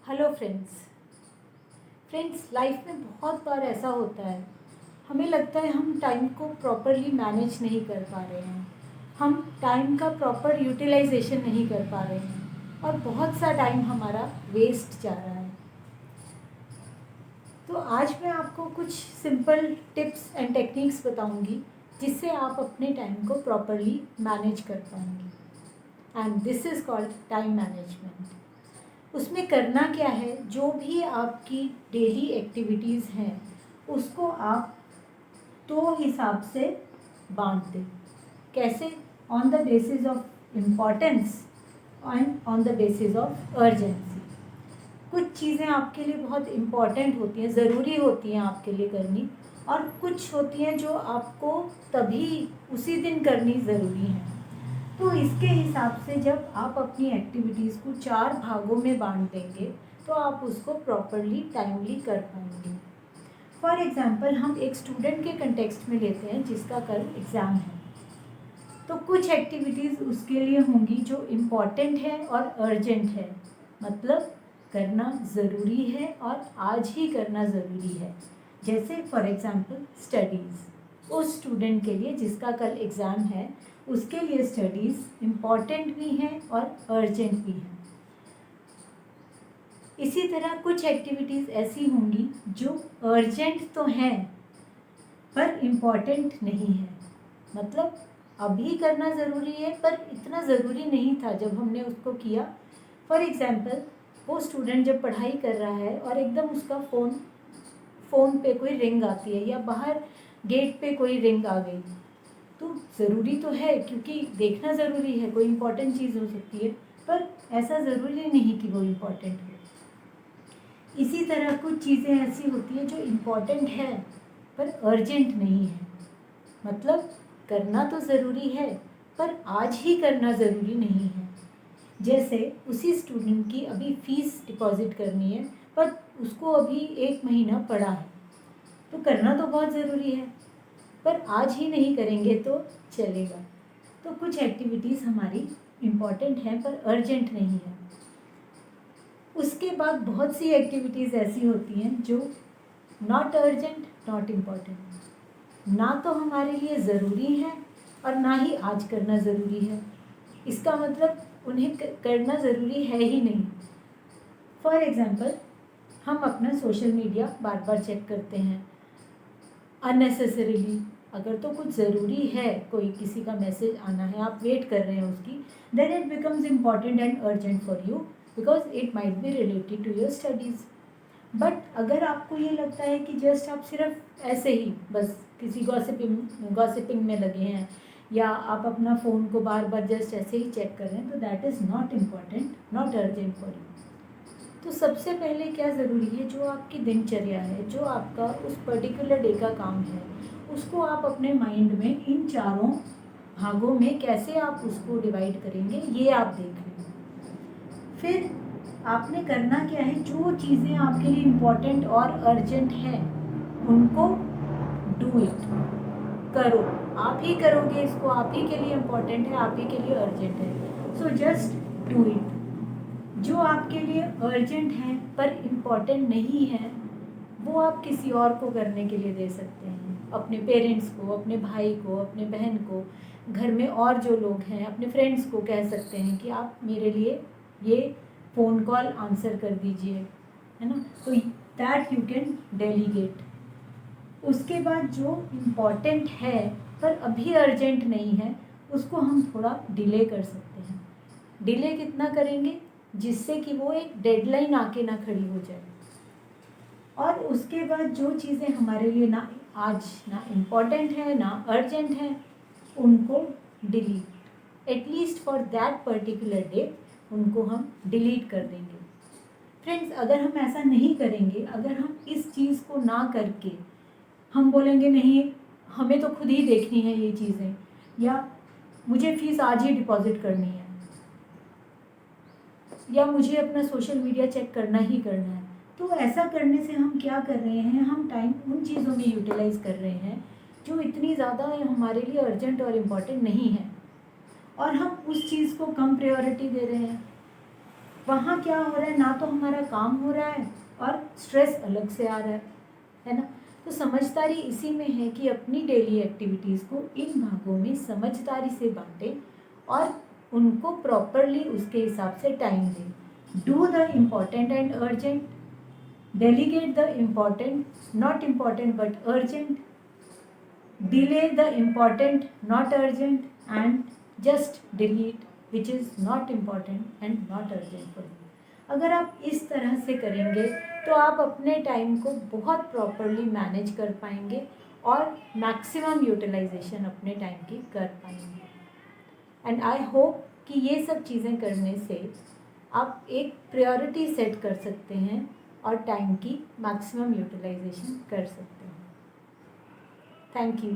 Hello friends life में बहुत बार ऐसा होता है। हमें लगता है हम टाइम को प्रॉपरली मैनेज नहीं कर पा रहे हैं, हम टाइम का प्रॉपर यूटिलाइजेशन नहीं कर पा रहे हैं और बहुत सा टाइम हमारा वेस्ट जा रहा है। तो आज मैं आपको कुछ सिंपल टिप्स एंड टेक्निक्स बताऊंगी जिससे आप अपने टाइम को प्रॉपरली मैनेज कर पाएंगे and this is called time management. उसमें करना क्या है, जो भी आपकी डेली एक्टिविटीज़ हैं उसको आप दो हिसाब से बांट दें। कैसे? On the basis of importance and on the basis of urgency. कुछ चीज़ें आपके लिए बहुत इम्पॉर्टेंट होती हैं, ज़रूरी होती हैं आपके लिए करनी, और कुछ होती हैं जो आपको तभी उसी दिन करनी ज़रूरी हैं। तो इसके हिसाब से जब आप अपनी एक्टिविटीज़ को 4 भागों में बांट देंगे तो आप उसको प्रॉपरली टाइमली कर पाएंगे। फॉर एग्ज़ाम्पल हम एक स्टूडेंट के कंटेक्स्ट में लेते हैं जिसका कल एग्ज़ाम है, तो कुछ एक्टिविटीज़ उसके लिए होंगी जो इम्पॉर्टेंट है और अर्जेंट है, मतलब करना ज़रूरी है और आज ही करना ज़रूरी है। जैसे फॉर एग्ज़ाम्पल स्टडीज़, उस स्टूडेंट के लिए जिसका कल एग्ज़ाम है उसके लिए स्टडीज़ इम्पॉर्टेंट भी हैं और अर्जेंट भी हैं। इसी तरह कुछ एक्टिविटीज़ ऐसी होंगी जो अर्जेंट तो हैं पर इम्पॉर्टेंट नहीं है, मतलब अभी करना ज़रूरी है पर इतना ज़रूरी नहीं था जब हमने उसको किया। फॉर एग्ज़ाम्पल वो स्टूडेंट जब पढ़ाई कर रहा है और एकदम उसका फ़ोन पे कोई रिंग आती है या बाहर गेट पे कोई रिंग आ गई, तो ज़रूरी तो है क्योंकि देखना ज़रूरी है, कोई इम्पॉर्टेंट चीज़ हो सकती है, पर ऐसा ज़रूरी नहीं कि वो इम्पॉर्टेंट हो। इसी तरह कुछ चीज़ें ऐसी होती हैं जो इम्पॉर्टेंट है पर अर्जेंट नहीं है, मतलब करना तो ज़रूरी है पर आज ही करना ज़रूरी नहीं है। जैसे उसी स्टूडेंट की अभी फ़ीस डिपॉज़िट करनी है पर उसको अभी 1 महीना पड़ा है, तो करना तो बहुत ज़रूरी है पर आज ही नहीं करेंगे तो चलेगा। तो कुछ एक्टिविटीज़ हमारी इम्पॉर्टेंट हैं पर अर्जेंट नहीं है। उसके बाद बहुत सी एक्टिविटीज़ ऐसी होती हैं जो नॉट अर्जेंट नॉट इम्पॉर्टेंट, ना तो हमारे लिए ज़रूरी है और ना ही आज करना ज़रूरी है। इसका मतलब उन्हें करना ज़रूरी है ही नहीं। फॉर एग्ज़ाम्पल हम अपना सोशल मीडिया बार बार चेक करते हैं अननेसेसरीली। अगर तो कुछ ज़रूरी है, कोई किसी का मैसेज आना है, आप वेट कर रहे हैं उसकी, then it becomes important and urgent for you because it might be related to your studies. But अगर आपको ये लगता है कि जस्ट आप सिर्फ ऐसे ही बस किसी गॉसिपिंग में लगे हैं या आप अपना फ़ोन को बार बार जस्ट ऐसे ही चेक कर रहे हैं, तो that is not important not urgent for you. तो सबसे पहले क्या ज़रूरी है, जो आपकी दिनचर्या है, जो आपका उस पर्टिकुलर डे का काम है, उसको आप अपने माइंड में इन चारों भागों में कैसे आप उसको डिवाइड करेंगे ये आप देख लें। फिर आपने करना क्या है, जो चीज़ें आपके लिए इम्पोर्टेंट और अर्जेंट हैं उनको डू इट, करो। आप ही करोगे इसको, आप ही के लिए इम्पोर्टेंट है, आप ही के लिए अर्जेंट है, सो जस्ट डू इट। जो आपके लिए अर्जेंट है पर इम्पॉर्टेंट नहीं है वो आप किसी और को करने के लिए दे सकते हैं, अपने पेरेंट्स को, अपने भाई को, अपने बहन को, घर में और जो लोग हैं, अपने फ्रेंड्स को कह सकते हैं कि आप मेरे लिए ये फ़ोन कॉल आंसर कर दीजिए, है ना। तो दैट यू कैन डेलीगेट। उसके बाद जो इम्पॉर्टेंट है पर अभी अर्जेंट नहीं है उसको हम थोड़ा डिले कर सकते हैं। डिले कितना करेंगे, जिससे कि वो एक डेडलाइन आके ना खड़ी हो जाए। और उसके बाद जो चीज़ें हमारे लिए ना आज ना इम्पॉर्टेंट है ना अर्जेंट है उनको delete, at least for that particular day उनको हम डिलीट कर देंगे। फ्रेंड्स, अगर हम ऐसा नहीं करेंगे, अगर हम इस चीज़ को ना करके हम बोलेंगे नहीं हमें तो खुद ही देखनी है ये चीज़ें, या मुझे फ़ीस आज ही डिपॉज़िट करनी है, या मुझे अपना सोशल मीडिया चेक करना ही करना है, तो ऐसा करने से हम क्या कर रहे हैं, हम टाइम उन चीज़ों में यूटिलाइज़ कर रहे हैं जो इतनी ज़्यादा हमारे लिए अर्जेंट और इम्पॉर्टेंट नहीं है, और हम उस चीज़ को कम प्रायोरिटी दे रहे हैं। वहाँ क्या हो रहा है, ना तो हमारा काम हो रहा है और स्ट्रेस अलग से आ रहा है ना। तो समझदारी इसी में है कि अपनी डेली एक्टिविटीज़ को इन भागों में समझदारी से बांटें और उनको प्रॉपरली उसके हिसाब से टाइम दें। Do the important and urgent, delegate the important not important but urgent, delay the important not urgent, and just delete which is not important and not urgent for you. अगर आप इस तरह से करेंगे तो आप अपने टाइम को बहुत प्रॉपरली मैनेज कर पाएंगे और मैक्सिमम यूटिलाइजेशन अपने टाइम की कर पाएंगे। एंड आई होप कि ये सब चीज़ें करने से आप एक प्रायोरिटी सेट कर सकते हैं और टाइम की मैक्सिमम यूटिलाइजेशन कर सकते हैं। Thank you.